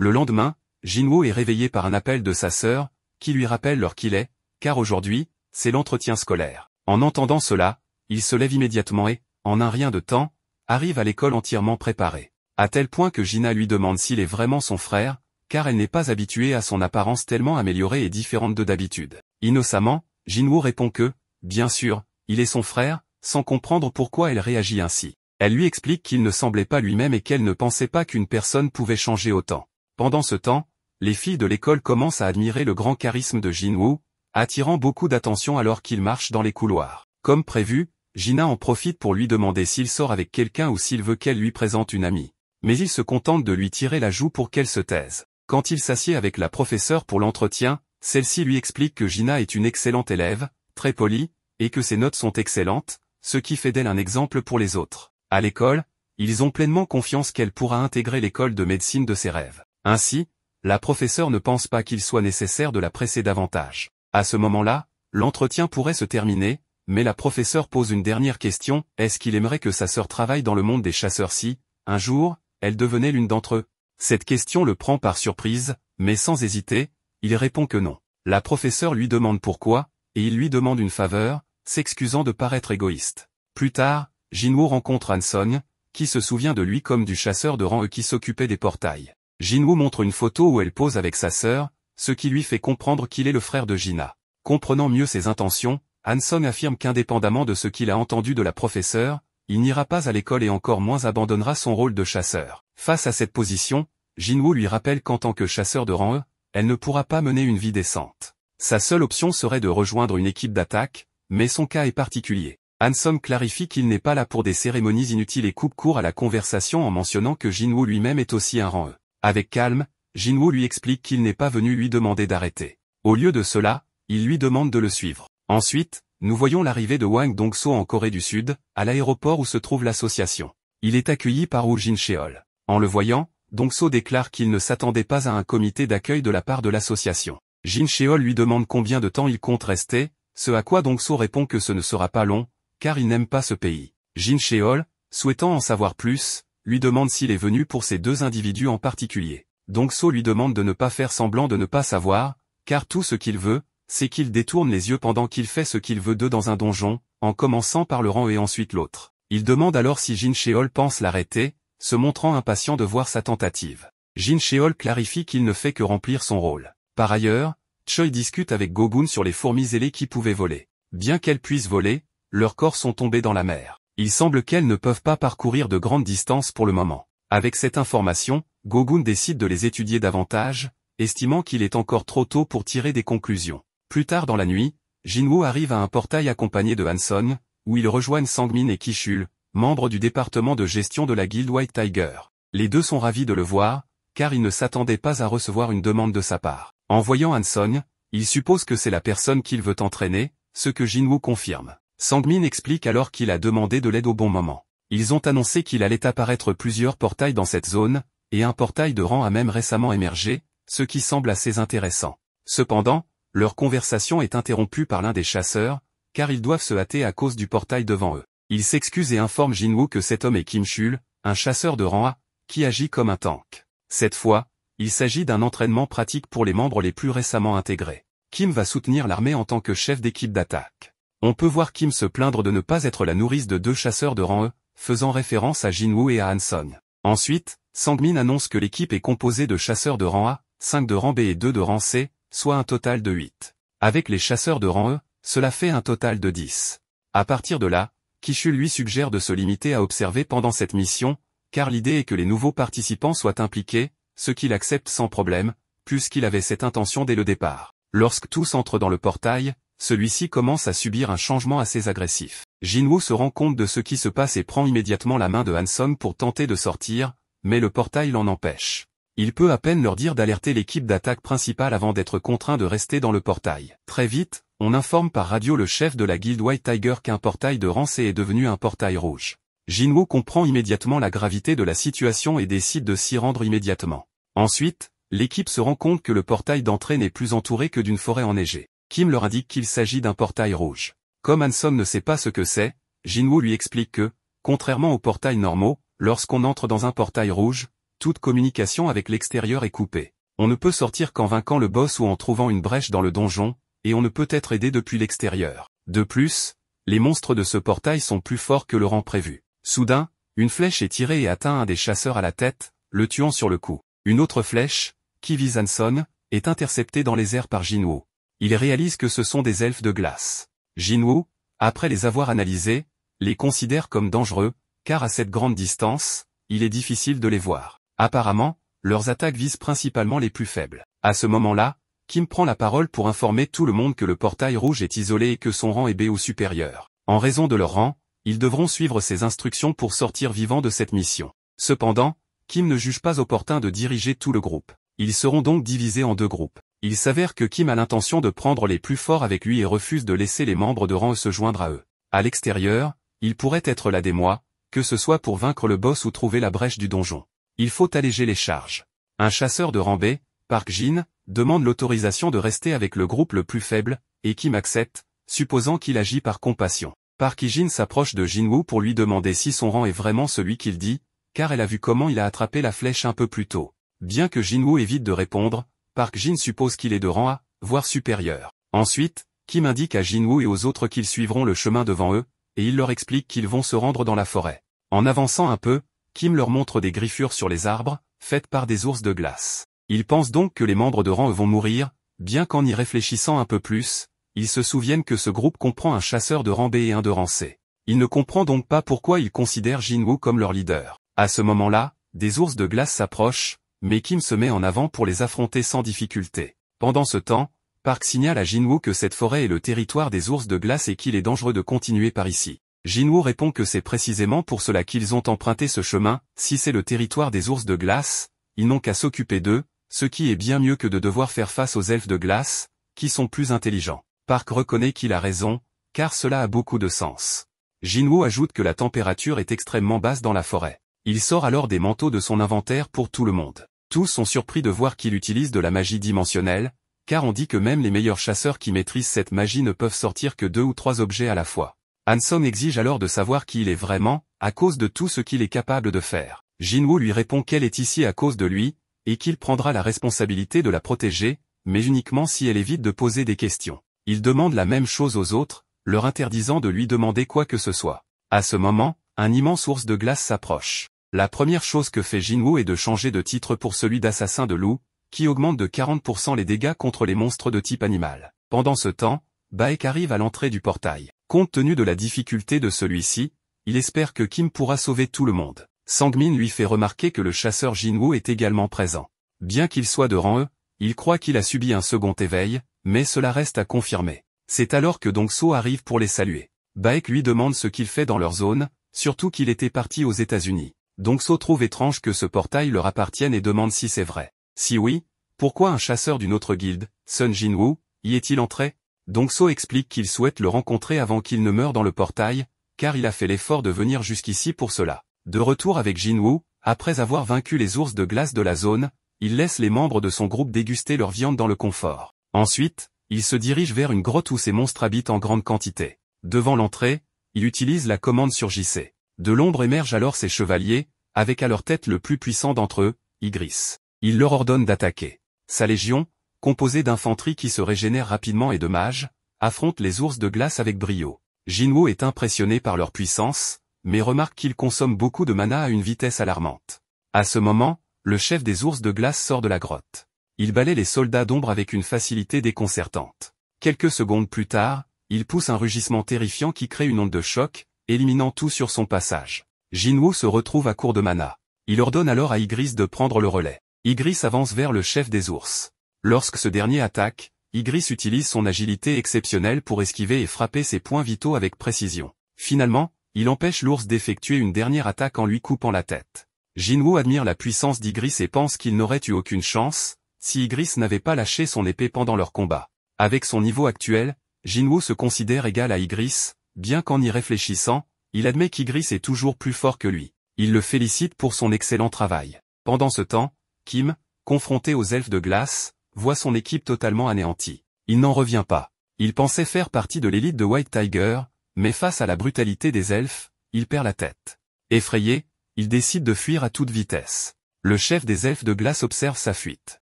Le lendemain, Jinwoo est réveillé par un appel de sa sœur, qui lui rappelle l'heure qu'il est, car aujourd'hui, c'est l'entretien scolaire. En entendant cela, il se lève immédiatement et, en un rien de temps, arrive à l'école entièrement préparé. À tel point que Jina lui demande s'il est vraiment son frère, car elle n'est pas habituée à son apparence tellement améliorée et différente de d'habitude. Innocemment, Jinwoo répond que, bien sûr, il est son frère, sans comprendre pourquoi elle réagit ainsi. Elle lui explique qu'il ne semblait pas lui-même et qu'elle ne pensait pas qu'une personne pouvait changer autant. Pendant ce temps, les filles de l'école commencent à admirer le grand charisme de Jinwoo, attirant beaucoup d'attention alors qu'il marche dans les couloirs. Comme prévu, Jina en profite pour lui demander s'il sort avec quelqu'un ou s'il veut qu'elle lui présente une amie. Mais il se contente de lui tirer la joue pour qu'elle se taise. Quand il s'assied avec la professeure pour l'entretien, celle-ci lui explique que Jina est une excellente élève, très polie, et que ses notes sont excellentes, ce qui fait d'elle un exemple pour les autres. À l'école, ils ont pleinement confiance qu'elle pourra intégrer l'école de médecine de ses rêves. Ainsi, la professeure ne pense pas qu'il soit nécessaire de la presser davantage. À ce moment-là, l'entretien pourrait se terminer, mais la professeure pose une dernière question, est-ce qu'il aimerait que sa sœur travaille dans le monde des chasseurs si, un jour, elle devenait l'une d'entre eux? Cette question le prend par surprise, mais sans hésiter, il répond que non. La professeure lui demande pourquoi, et il lui demande une faveur, s'excusant de paraître égoïste. Plus tard, Jinwoo rencontre Han-sung, qui se souvient de lui comme du chasseur de rang qui s'occupait des portails. Jinwoo montre une photo où elle pose avec sa sœur, ce qui lui fait comprendre qu'il est le frère de Jina. Comprenant mieux ses intentions, Han-sung affirme qu'indépendamment de ce qu'il a entendu de la professeure, il n'ira pas à l'école et encore moins abandonnera son rôle de chasseur. Face à cette position, Jinwoo lui rappelle qu'en tant que chasseur de rang E, elle ne pourra pas mener une vie décente. Sa seule option serait de rejoindre une équipe d'attaque, mais son cas est particulier. Han-sung clarifie qu'il n'est pas là pour des cérémonies inutiles et coupe court à la conversation en mentionnant que Jinwoo lui-même est aussi un rang E. Avec calme, Jinwoo lui explique qu'il n'est pas venu lui demander d'arrêter. Au lieu de cela, il lui demande de le suivre. Ensuite, nous voyons l'arrivée de Hwang Dong-so en Corée du Sud, à l'aéroport où se trouve l'association. Il est accueilli par Woo Jin-cheol. En le voyant, Dong-so déclare qu'il ne s'attendait pas à un comité d'accueil de la part de l'association. Jin-cheol lui demande combien de temps il compte rester, ce à quoi Dong-so répond que ce ne sera pas long, car il n'aime pas ce pays. Jin-cheol, souhaitant en savoir plus, lui demande s'il est venu pour ces deux individus en particulier. Dong-so lui demande de ne pas faire semblant de ne pas savoir, car tout ce qu'il veut, c'est qu'il détourne les yeux pendant qu'il fait ce qu'il veut d'eux dans un donjon, en commençant par le rang et ensuite l'autre. Il demande alors si Jin-cheol pense l'arrêter, se montrant impatient de voir sa tentative. Jin-cheol clarifie qu'il ne fait que remplir son rôle. Par ailleurs, Choi discute avec Go-gun sur les fourmis ailées qui pouvaient voler. Bien qu'elles puissent voler, leurs corps sont tombés dans la mer. Il semble qu'elles ne peuvent pas parcourir de grandes distances pour le moment. Avec cette information, Go-gun décide de les étudier davantage, estimant qu'il est encore trop tôt pour tirer des conclusions. Plus tard dans la nuit, Jinwoo arrive à un portail accompagné de Han-sung, où ils rejoignent Sang-min et Ki-chul, membres du département de gestion de la guilde White Tiger. Les deux sont ravis de le voir, car ils ne s'attendaient pas à recevoir une demande de sa part. En voyant Han-sung, ils supposent que c'est la personne qu'il veut entraîner, ce que Jinwoo confirme. Sang-min explique alors qu'il a demandé de l'aide au bon moment. Ils ont annoncé qu'il allait apparaître plusieurs portails dans cette zone, et un portail de rang a même récemment émergé, ce qui semble assez intéressant. Cependant, leur conversation est interrompue par l'un des chasseurs, car ils doivent se hâter à cause du portail devant eux. Il s'excuse et informe Jinwoo que cet homme est Kim-chul, un chasseur de rang A, qui agit comme un tank. Cette fois, il s'agit d'un entraînement pratique pour les membres les plus récemment intégrés. Kim va soutenir l'armée en tant que chef d'équipe d'attaque. On peut voir Kim se plaindre de ne pas être la nourrice de deux chasseurs de rang E, faisant référence à Jinwoo et à Han-sung. Ensuite, Sang-min annonce que l'équipe est composée de chasseurs de rang A, 5 de rang B et 2 de rang C, soit un total de 8. Avec les chasseurs de rang E, cela fait un total de 10. À partir de là, Ki-chul lui suggère de se limiter à observer pendant cette mission, car l'idée est que les nouveaux participants soient impliqués, ce qu'il accepte sans problème, puisqu'il avait cette intention dès le départ. Lorsque tous entrent dans le portail, celui-ci commence à subir un changement assez agressif. Jinwoo se rend compte de ce qui se passe et prend immédiatement la main de Han-sung pour tenter de sortir, mais le portail l'en empêche. Il peut à peine leur dire d'alerter l'équipe d'attaque principale avant d'être contraint de rester dans le portail. Très vite, on informe par radio le chef de la guilde White Tiger qu'un portail de rang C est devenu un portail rouge. Jinwoo comprend immédiatement la gravité de la situation et décide de s'y rendre immédiatement. Ensuite, l'équipe se rend compte que le portail d'entrée n'est plus entouré que d'une forêt enneigée. Kim leur indique qu'il s'agit d'un portail rouge. Comme Han-sung ne sait pas ce que c'est, Jinwoo lui explique que, contrairement aux portails normaux, lorsqu'on entre dans un portail rouge, toute communication avec l'extérieur est coupée. On ne peut sortir qu'en vainquant le boss ou en trouvant une brèche dans le donjon, et on ne peut être aidé depuis l'extérieur. De plus, les monstres de ce portail sont plus forts que le rang prévu. Soudain, une flèche est tirée et atteint un des chasseurs à la tête, le tuant sur le coup. Une autre flèche, qui vise Hanson, est interceptée dans les airs par Jinwoo. Il réalise que ce sont des elfes de glace. Jinwoo, après les avoir analysés, les considère comme dangereux, car à cette grande distance, il est difficile de les voir. Apparemment, leurs attaques visent principalement les plus faibles. À ce moment-là, Kim prend la parole pour informer tout le monde que le portail rouge est isolé et que son rang est B ou supérieur. En raison de leur rang, ils devront suivre ses instructions pour sortir vivants de cette mission. Cependant, Kim ne juge pas opportun de diriger tout le groupe. Ils seront donc divisés en deux groupes. Il s'avère que Kim a l'intention de prendre les plus forts avec lui et refuse de laisser les membres de rang E se joindre à eux. À l'extérieur, il pourrait être là des mois, que ce soit pour vaincre le boss ou trouver la brèche du donjon. Il faut alléger les charges. Un chasseur de rang B, Park Jin, demande l'autorisation de rester avec le groupe le plus faible, et Kim accepte, supposant qu'il agit par compassion. Park Jin s'approche de Jinwoo pour lui demander si son rang est vraiment celui qu'il dit, car elle a vu comment il a attrapé la flèche un peu plus tôt. Bien que Jinwoo évite de répondre, Park Jin suppose qu'il est de rang A, voire supérieur. Ensuite, Kim indique à Jinwoo et aux autres qu'ils suivront le chemin devant eux, et il leur explique qu'ils vont se rendre dans la forêt. En avançant un peu, Kim leur montre des griffures sur les arbres, faites par des ours de glace. Ils pensent donc que les membres de rang E vont mourir, bien qu'en y réfléchissant un peu plus, ils se souviennent que ce groupe comprend un chasseur de rang B et un de rang C. Il ne comprend donc pas pourquoi ils considèrent Jinwoo comme leur leader. À ce moment-là, des ours de glace s'approchent, mais Kim se met en avant pour les affronter sans difficulté. Pendant ce temps, Park signale à Jinwoo que cette forêt est le territoire des ours de glace et qu'il est dangereux de continuer par ici. Jinwoo répond que c'est précisément pour cela qu'ils ont emprunté ce chemin, si c'est le territoire des ours de glace, ils n'ont qu'à s'occuper d'eux, ce qui est bien mieux que de devoir faire face aux elfes de glace, qui sont plus intelligents. Park reconnaît qu'il a raison, car cela a beaucoup de sens. Jinwoo ajoute que la température est extrêmement basse dans la forêt. Il sort alors des manteaux de son inventaire pour tout le monde. Tous sont surpris de voir qu'il utilise de la magie dimensionnelle, car on dit que même les meilleurs chasseurs qui maîtrisent cette magie ne peuvent sortir que 2 ou 3 objets à la fois. Hanson exige alors de savoir qui il est vraiment, à cause de tout ce qu'il est capable de faire. Jinwoo lui répond qu'elle est ici à cause de lui, et qu'il prendra la responsabilité de la protéger, mais uniquement si elle évite de poser des questions. Il demande la même chose aux autres, leur interdisant de lui demander quoi que ce soit. À ce moment, un immense ours de glace s'approche. La première chose que fait Jinwoo est de changer de titre pour celui d'assassin de loup, qui augmente de 40% les dégâts contre les monstres de type animal. Pendant ce temps, Baek arrive à l'entrée du portail. Compte tenu de la difficulté de celui-ci, il espère que Kim pourra sauver tout le monde. Sangmin lui fait remarquer que le chasseur Jinwoo est également présent. Bien qu'il soit de rang E, il croit qu'il a subi un second éveil, mais cela reste à confirmer. C'est alors que Dongso arrive pour les saluer. Baek lui demande ce qu'il fait dans leur zone, surtout qu'il était parti aux États-Unis. Dongso trouve étrange que ce portail leur appartienne et demande si c'est vrai. Si oui, pourquoi un chasseur d'une autre guilde, Sun Jinwoo, y est-il entré? Dongso explique qu'il souhaite le rencontrer avant qu'il ne meure dans le portail, car il a fait l'effort de venir jusqu'ici pour cela. De retour avec Jinwoo, après avoir vaincu les ours de glace de la zone, il laisse les membres de son groupe déguster leur viande dans le confort. Ensuite, il se dirige vers une grotte où ces monstres habitent en grande quantité. Devant l'entrée, il utilise la commande sur JC. De l'ombre émergent alors ces chevaliers, avec à leur tête le plus puissant d'entre eux, Ygritte. Il leur ordonne d'attaquer. Sa légion, composée d'infanterie qui se régénère rapidement et de mages, affronte les ours de glace avec brio. Jinwoo est impressionné par leur puissance, mais remarque qu'ils consomment beaucoup de mana à une vitesse alarmante. À ce moment, le chef des ours de glace sort de la grotte. Il balaie les soldats d'ombre avec une facilité déconcertante. Quelques secondes plus tard, il pousse un rugissement terrifiant qui crée une onde de choc, éliminant tout sur son passage. Jinwoo se retrouve à court de mana. Il ordonne alors à Ygritte de prendre le relais. Ygritte avance vers le chef des ours. Lorsque ce dernier attaque, Ygritte utilise son agilité exceptionnelle pour esquiver et frapper ses points vitaux avec précision. Finalement, il empêche l'ours d'effectuer une dernière attaque en lui coupant la tête. Jinwoo admire la puissance d'Ygritte et pense qu'il n'aurait eu aucune chance, si Ygritte n'avait pas lâché son épée pendant leur combat. Avec son niveau actuel, Jinwoo se considère égal à Ygritte, bien qu'en y réfléchissant, il admet qu'Ygritte est toujours plus fort que lui. Il le félicite pour son excellent travail. Pendant ce temps, Kim, confronté aux elfes de glace, voit son équipe totalement anéantie. Il n'en revient pas. Il pensait faire partie de l'élite de White Tiger, mais face à la brutalité des elfes, il perd la tête. Effrayé, il décide de fuir à toute vitesse. Le chef des elfes de glace observe sa fuite.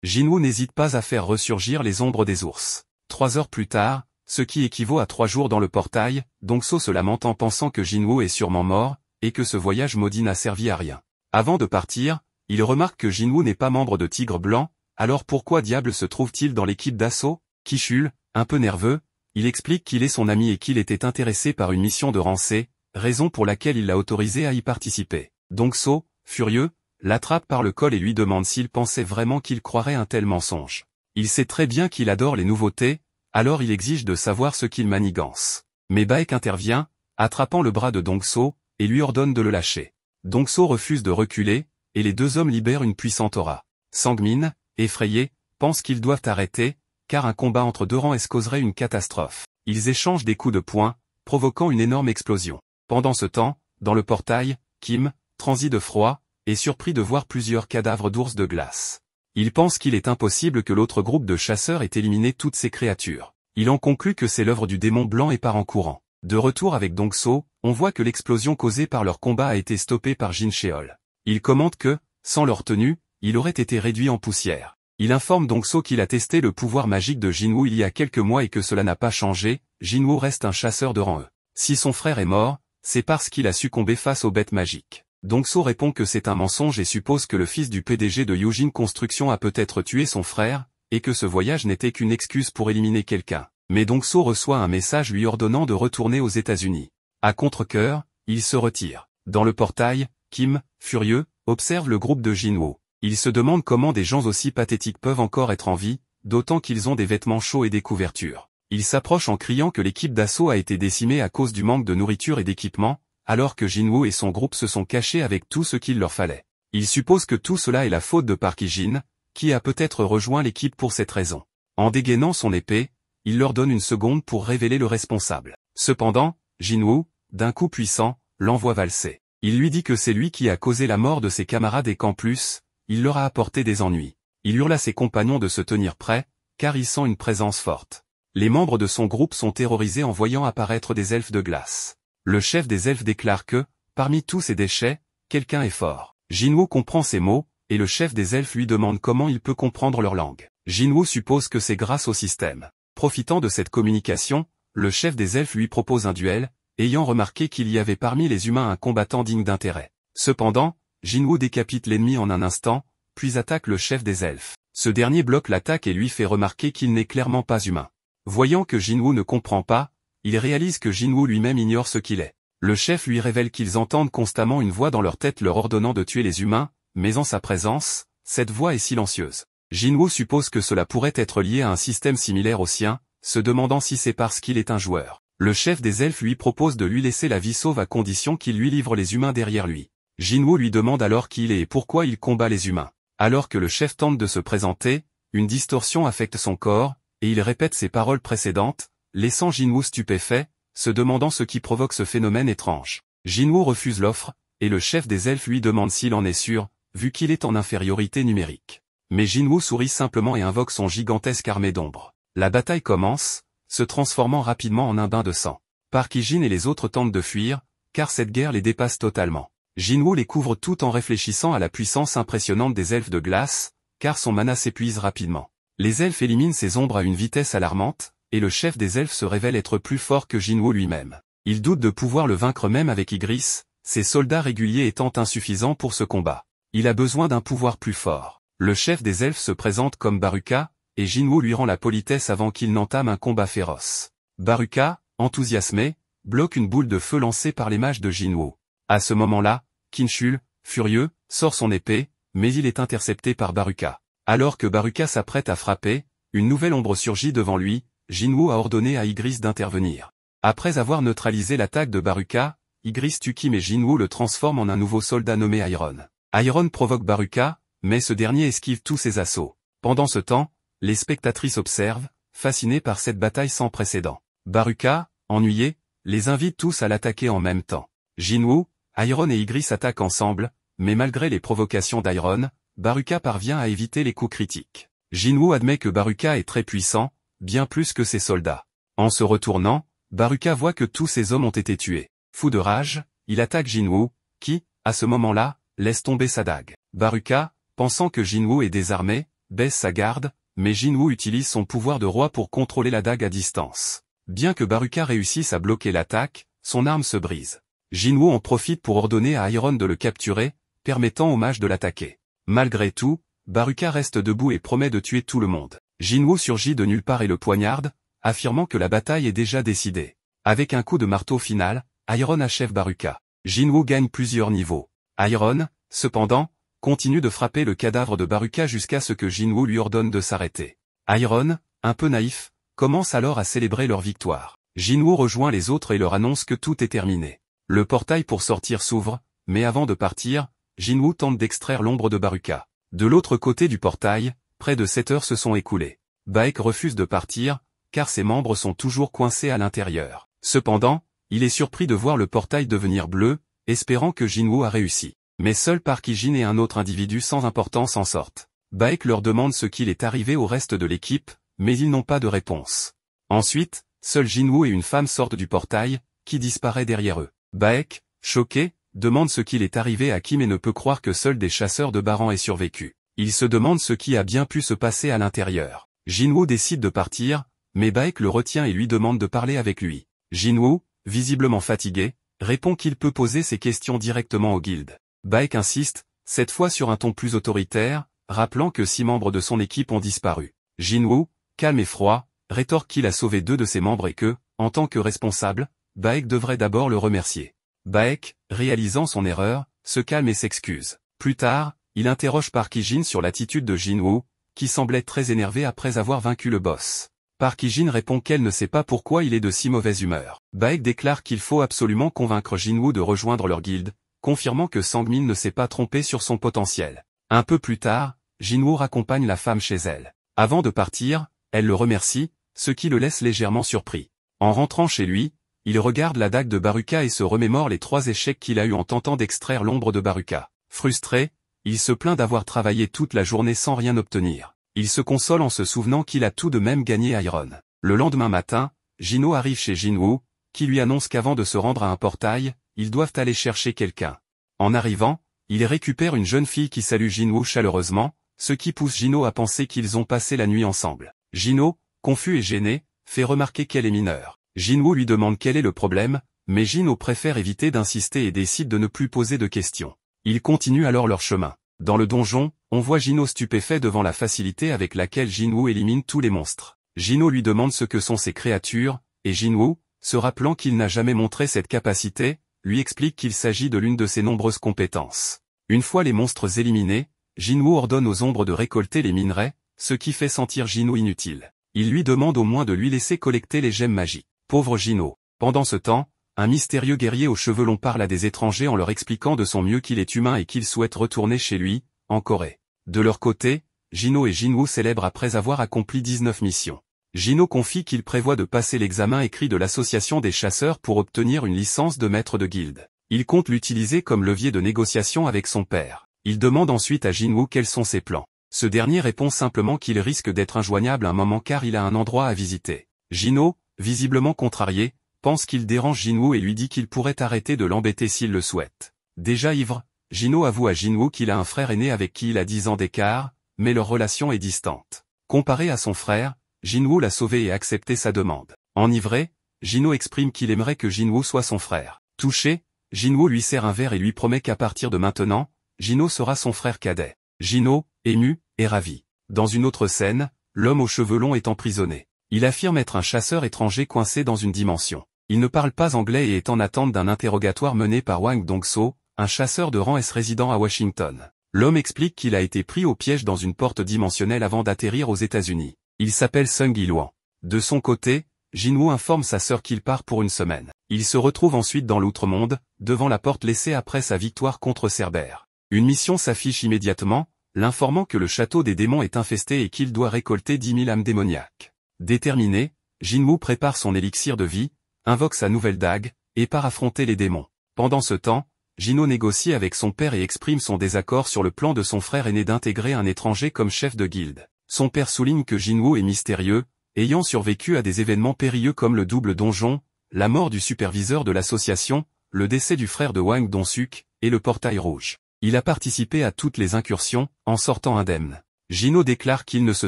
Jinwoo n'hésite pas à faire ressurgir les ombres des ours. 3 heures plus tard, ce qui équivaut à 3 jours dans le portail, Dongso se lamente en pensant que Jinwoo est sûrement mort, et que ce voyage maudit n'a servi à rien. Avant de partir, il remarque que Jinwoo n'est pas membre de Tigre Blanc, alors pourquoi diable se trouve-t-il dans l'équipe d'assaut? Ki-chul, un peu nerveux, il explique qu'il est son ami et qu'il était intéressé par une mission de Rancé, raison pour laquelle il l'a autorisé à y participer. Dongso, furieux, l'attrape par le col et lui demande s'il pensait vraiment qu'il croirait un tel mensonge. Il sait très bien qu'il adore les nouveautés, alors il exige de savoir ce qu'il manigance. Mais Baek intervient, attrapant le bras de Dongso, et lui ordonne de le lâcher. Dongso refuse de reculer, et les deux hommes libèrent une puissante aura. Sangmin, effrayé, pense qu'ils doivent arrêter, car un combat entre deux rangs causerait une catastrophe. Ils échangent des coups de poing, provoquant une énorme explosion. Pendant ce temps, dans le portail, Kim, transi de froid, est surpris de voir plusieurs cadavres d'ours de glace. Il pense qu'il est impossible que l'autre groupe de chasseurs ait éliminé toutes ces créatures. Il en conclut que c'est l'œuvre du démon blanc et part en courant. De retour avec Dongso, on voit que l'explosion causée par leur combat a été stoppée par Jin Cheol. Il commente que, sans leur tenue, il aurait été réduit en poussière. Il informe Dongso qu'il a testé le pouvoir magique de Jinwoo il y a quelques mois et que cela n'a pas changé, Jinwoo reste un chasseur de rang E. Si son frère est mort, c'est parce qu'il a succombé face aux bêtes magiques. Dongso répond que c'est un mensonge et suppose que le fils du PDG de Yujin Construction a peut-être tué son frère, et que ce voyage n'était qu'une excuse pour éliminer quelqu'un. Mais Dongso reçoit un message lui ordonnant de retourner aux États-Unis. À contre-cœur, il se retire. Dans le portail, Kim, furieux, observe le groupe de Jinwoo. Il se demande comment des gens aussi pathétiques peuvent encore être en vie, d'autant qu'ils ont des vêtements chauds et des couvertures. Il s'approche en criant que l'équipe d'assaut a été décimée à cause du manque de nourriture et d'équipement, alors que Jinwoo et son groupe se sont cachés avec tout ce qu'il leur fallait. Il suppose que tout cela est la faute de Park Hee-jin, qui a peut-être rejoint l'équipe pour cette raison. En dégainant son épée, il leur donne une seconde pour révéler le responsable. Cependant, Jinwoo, d'un coup puissant, l'envoie valser. Il lui dit que c'est lui qui a causé la mort de ses camarades et qu'en plus, il leur a apporté des ennuis. Il hurle à ses compagnons de se tenir prêts, car il sent une présence forte. Les membres de son groupe sont terrorisés en voyant apparaître des elfes de glace. Le chef des elfes déclare que, parmi tous ces déchets, quelqu'un est fort. Jinwoo comprend ces mots, et le chef des elfes lui demande comment il peut comprendre leur langue. Jinwoo suppose que c'est grâce au système. Profitant de cette communication, le chef des elfes lui propose un duel, ayant remarqué qu'il y avait parmi les humains un combattant digne d'intérêt. Cependant, Jinwoo décapite l'ennemi en un instant, puis attaque le chef des elfes. Ce dernier bloque l'attaque et lui fait remarquer qu'il n'est clairement pas humain. Voyant que Jinwoo ne comprend pas, il réalise que Jinwoo lui-même ignore ce qu'il est. Le chef lui révèle qu'ils entendent constamment une voix dans leur tête leur ordonnant de tuer les humains, mais en sa présence, cette voix est silencieuse. Jinwoo suppose que cela pourrait être lié à un système similaire au sien, se demandant si c'est parce qu'il est un joueur. Le chef des elfes lui propose de lui laisser la vie sauve à condition qu'il lui livre les humains derrière lui. Jinwoo lui demande alors qui il est et pourquoi il combat les humains. Alors que le chef tente de se présenter, une distorsion affecte son corps, et il répète ses paroles précédentes, laissant Jinwoo stupéfait, se demandant ce qui provoque ce phénomène étrange. Jinwoo refuse l'offre, et le chef des elfes lui demande s'il en est sûr, vu qu'il est en infériorité numérique. Mais Jinwoo sourit simplement et invoque son gigantesque armée d'ombre. La bataille commence, se transformant rapidement en un bain de sang. Park Hee-jin et les autres tentent de fuir, car cette guerre les dépasse totalement. Jinwoo les couvre tout en réfléchissant à la puissance impressionnante des elfes de glace, car son mana s'épuise rapidement. Les elfes éliminent ces ombres à une vitesse alarmante, et le chef des elfes se révèle être plus fort que Jinwoo lui-même. Il doute de pouvoir le vaincre même avec Ygritte, ses soldats réguliers étant insuffisants pour ce combat. Il a besoin d'un pouvoir plus fort. Le chef des elfes se présente comme Baruka, et Jinwoo lui rend la politesse avant qu'il n'entame un combat féroce. Baruka, enthousiasmé, bloque une boule de feu lancée par les mages de Jinwoo. À ce moment-là, Ki-chul, furieux, sort son épée, mais il est intercepté par Baruka. Alors que Baruka s'apprête à frapper, une nouvelle ombre surgit devant lui, Jinwoo a ordonné à Ygritte d'intervenir. Après avoir neutralisé l'attaque de Baruka, Ygritte tue Kim et Jinwoo le transforme en un nouveau soldat nommé Iron. Iron provoque Baruka, mais ce dernier esquive tous ses assauts. Pendant ce temps, les spectatrices observent, fascinées par cette bataille sans précédent. Baruka, ennuyé, les invite tous à l'attaquer en même temps. Jinwoo, Iron et Ygritte s'attaquent ensemble, mais malgré les provocations d'Iron, Baruka parvient à éviter les coups critiques. Jinwoo admet que Baruka est très puissant, bien plus que ses soldats. En se retournant, Baruka voit que tous ses hommes ont été tués. Fou de rage, il attaque Jinwoo, qui, à ce moment-là, laisse tomber sa dague. Baruka, pensant que Jinwoo est désarmé, baisse sa garde, mais Jinwoo utilise son pouvoir de roi pour contrôler la dague à distance. Bien que Baruka réussisse à bloquer l'attaque, son arme se brise. Jinwoo en profite pour ordonner à Iron de le capturer, permettant au mage de l'attaquer. Malgré tout, Baruka reste debout et promet de tuer tout le monde. Jinwoo surgit de nulle part et le poignarde, affirmant que la bataille est déjà décidée. Avec un coup de marteau final, Iron achève Baruka. Jinwoo gagne plusieurs niveaux. Iron, cependant, continue de frapper le cadavre de Baruka jusqu'à ce que Jinwoo lui ordonne de s'arrêter. Iron, un peu naïf, commence alors à célébrer leur victoire. Jinwoo rejoint les autres et leur annonce que tout est terminé. Le portail pour sortir s'ouvre, mais avant de partir, Jinwoo tente d'extraire l'ombre de Baruka. De l'autre côté du portail, près de 7 heures se sont écoulées. Baek refuse de partir, car ses membres sont toujours coincés à l'intérieur. Cependant, il est surpris de voir le portail devenir bleu, espérant que Jinwoo a réussi. Mais seul Park Hee-jin et un autre individu sans importance en sortent. Baek leur demande ce qu'il est arrivé au reste de l'équipe, mais ils n'ont pas de réponse. Ensuite, seul Jinwoo et une femme sortent du portail, qui disparaît derrière eux. Baek, choqué, demande ce qu'il est arrivé à Kim et ne peut croire que seul des chasseurs de Baran aient survécu. Il se demande ce qui a bien pu se passer à l'intérieur. Jinwoo décide de partir, mais Baek le retient et lui demande de parler avec lui. Jinwoo, visiblement fatigué, répond qu'il peut poser ses questions directement au guilde. Baek insiste, cette fois sur un ton plus autoritaire, rappelant que 6 membres de son équipe ont disparu. Jinwoo, calme et froid, rétorque qu'il a sauvé 2 de ses membres et que, en tant que responsable, Baek devrait d'abord le remercier. Baek, réalisant son erreur, se calme et s'excuse. Plus tard, il interroge Park Hee-jin sur l'attitude de Jinwoo, qui semblait très énervé après avoir vaincu le boss. Park Hee-jin répond qu'elle ne sait pas pourquoi il est de si mauvaise humeur. Baek déclare qu'il faut absolument convaincre Jinwoo de rejoindre leur guilde, confirmant que Sangmin ne s'est pas trompé sur son potentiel. Un peu plus tard, Jinwoo raccompagne la femme chez elle. Avant de partir, elle le remercie, ce qui le laisse légèrement surpris. En rentrant chez lui, il regarde la dague de Baruka et se remémore les 3 échecs qu'il a eus en tentant d'extraire l'ombre de Baruka. Frustré, il se plaint d'avoir travaillé toute la journée sans rien obtenir. Il se console en se souvenant qu'il a tout de même gagné Iron. Le lendemain matin, Jinwoo arrive chez Jinwoo, qui lui annonce qu'avant de se rendre à un portail, ils doivent aller chercher quelqu'un. En arrivant, il récupère une jeune fille qui salue Jinwoo chaleureusement, ce qui pousse Jinwoo à penser qu'ils ont passé la nuit ensemble. Jinwoo, confus et gêné, fait remarquer qu'elle est mineure. Jinwoo lui demande quel est le problème, mais Jinwoo préfère éviter d'insister et décide de ne plus poser de questions. Ils continuent alors leur chemin. Dans le donjon, on voit Jinwoo stupéfait devant la facilité avec laquelle Jinwoo élimine tous les monstres. Jinwoo lui demande ce que sont ces créatures, et Jinwoo, se rappelant qu'il n'a jamais montré cette capacité, lui explique qu'il s'agit de l'une de ses nombreuses compétences. Une fois les monstres éliminés, Jinwoo ordonne aux ombres de récolter les minerais, ce qui fait sentir Jinwoo inutile. Il lui demande au moins de lui laisser collecter les gemmes magiques. Pauvre Jinwoo. Pendant ce temps, un mystérieux guerrier aux cheveux longs parle à des étrangers en leur expliquant de son mieux qu'il est humain et qu'il souhaite retourner chez lui, en Corée. De leur côté, Jinwoo et Jinwoo célèbrent après avoir accompli 19 missions. Jinwoo confie qu'il prévoit de passer l'examen écrit de l'association des chasseurs pour obtenir une licence de maître de guilde. Il compte l'utiliser comme levier de négociation avec son père. Il demande ensuite à Jinwoo quels sont ses plans. Ce dernier répond simplement qu'il risque d'être injoignable un moment car il a un endroit à visiter. Jinwoo, visiblement contrarié, pense qu'il dérange Jinwoo et lui dit qu'il pourrait arrêter de l'embêter s'il le souhaite. Déjà ivre, Jinwoo avoue à Jinwoo qu'il a un frère aîné avec qui il a 10 ans d'écart, mais leur relation est distante. Comparé à son frère, Jinwoo l'a sauvé et a accepté sa demande. Enivré, Jinwoo exprime qu'il aimerait que Jinwoo soit son frère. Touché, Jinwoo lui sert un verre et lui promet qu'à partir de maintenant, Jinwoo sera son frère cadet. Jinwoo, ému, est ravi. Dans une autre scène, l'homme aux cheveux longs est emprisonné. Il affirme être un chasseur étranger coincé dans une dimension. Il ne parle pas anglais et est en attente d'un interrogatoire mené par Wang Dong-so, un chasseur de rang S résident à Washington. L'homme explique qu'il a été pris au piège dans une porte dimensionnelle avant d'atterrir aux États-Unis. Il s'appelle Sung Yi-luan. De son côté, Jinwoo informe sa sœur qu'il part pour une semaine. Il se retrouve ensuite dans l'outre-monde, devant la porte laissée après sa victoire contre Cerbère. Une mission s'affiche immédiatement, l'informant que le château des démons est infesté et qu'il doit récolter 10 000 âmes démoniaques. Déterminé, Jinwoo prépare son élixir de vie, invoque sa nouvelle dague, et part affronter les démons. Pendant ce temps, Jinwoo négocie avec son père et exprime son désaccord sur le plan de son frère aîné d'intégrer un étranger comme chef de guilde. Son père souligne que Jinwoo est mystérieux, ayant survécu à des événements périlleux comme le double donjon, la mort du superviseur de l'association, le décès du frère de Wang Dong-suk, et le portail rouge. Il a participé à toutes les incursions, en sortant indemne. Jin-Woo déclare qu'il ne se